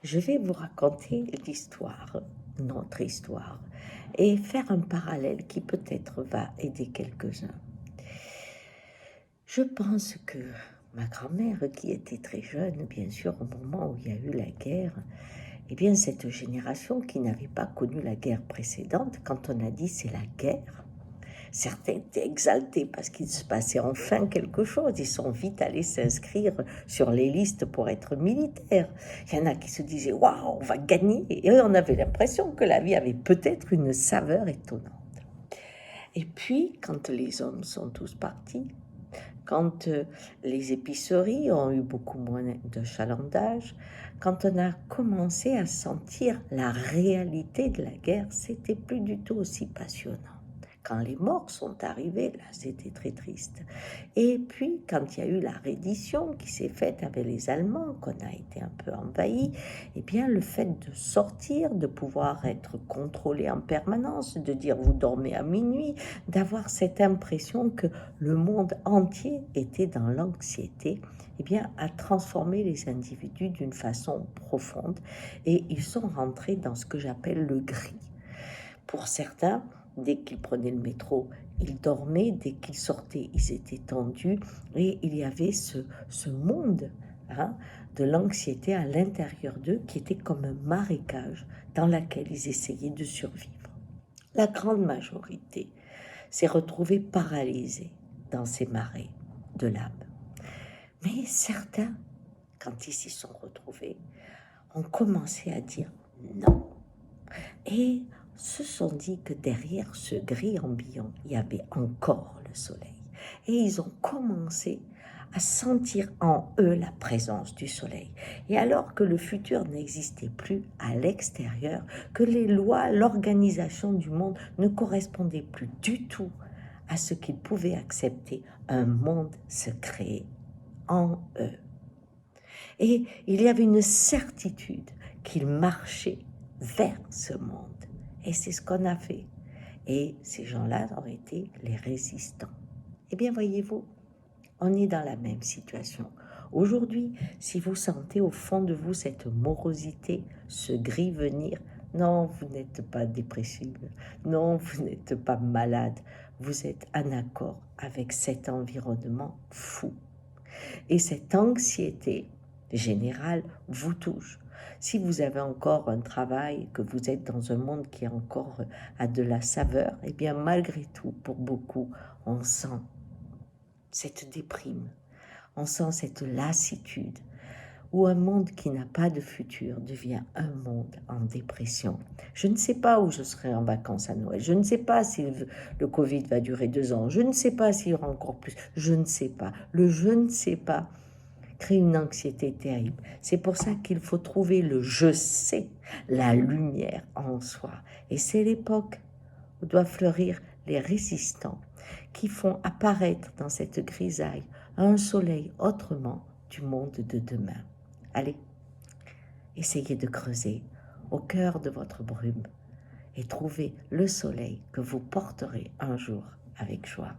je vais vous raconter l'histoire, notre histoire, et faire un parallèle qui peut-être va aider quelques-uns. Je pense que ma grand-mère, qui était très jeune, bien sûr, au moment où il y a eu la guerre, eh bien, cette génération qui n'avait pas connu la guerre précédente, quand on a dit c'est la guerre, certains étaient exaltés parce qu'il se passait enfin quelque chose. Ils sont vite allés s'inscrire sur les listes pour être militaires. Il y en a qui se disaient waouh, on va gagner. Et on avait l'impression que la vie avait peut-être une saveur étonnante. Et puis, quand les hommes sont tous partis, quand les épiceries ont eu beaucoup moins d'achalandage, quand on a commencé à sentir la réalité de la guerre, c'était plus du tout aussi passionnant. Quand les morts sont arrivés, là, c'était très triste. Et puis, quand il y a eu la reddition qui s'est faite avec les Allemands, qu'on a été un peu envahis, eh bien, le fait de sortir, de pouvoir être contrôlé en permanence, de dire vous dormez à minuit, d'avoir cette impression que le monde entier était dans l'anxiété, eh bien, a transformé les individus d'une façon profonde. Et ils sont rentrés dans ce que j'appelle le gris. Pour certains, dès qu'ils prenaient le métro, ils dormaient, dès qu'ils sortaient, ils étaient tendus, et il y avait ce monde de l'anxiété à l'intérieur d'eux qui était comme un marécage dans lequel ils essayaient de survivre. La grande majorité s'est retrouvée paralysée dans ces marées de l'âme. Mais certains, quand ils s'y sont retrouvés, ont commencé à dire non. Et se sont dit que derrière ce gris ambiant, il y avait encore le soleil. Et ils ont commencé à sentir en eux la présence du soleil. Et alors que le futur n'existait plus à l'extérieur, que les lois, l'organisation du monde ne correspondaient plus du tout à ce qu'ils pouvaient accepter, un monde se créait en eux. Et il y avait une certitude qu'ils marchaient vers ce monde. Et c'est ce qu'on a fait. Et ces gens-là ont été les résistants. Eh bien, voyez-vous, on est dans la même situation. Aujourd'hui, si vous sentez au fond de vous cette morosité, ce gris venir, non, vous n'êtes pas dépressive. Non, vous n'êtes pas malade. Vous êtes en accord avec cet environnement fou. Et cette anxiété générale vous touche. Si vous avez encore un travail, que vous êtes dans un monde qui encore a de la saveur, eh bien malgré tout, pour beaucoup, on sent cette déprime, on sent cette lassitude, où un monde qui n'a pas de futur devient un monde en dépression. Je ne sais pas où je serai en vacances à Noël, je ne sais pas si le Covid va durer 2 ans, je ne sais pas s'il y aura encore plus, je ne sais pas. Le je ne sais pas crée une anxiété terrible. C'est pour ça qu'il faut trouver le je sais, la lumière en soi. Et c'est l'époque où doivent fleurir les résistants qui font apparaître dans cette grisaille un soleil autrement du monde de demain. Allez, essayez de creuser au cœur de votre brume et trouvez le soleil que vous porterez un jour avec joie.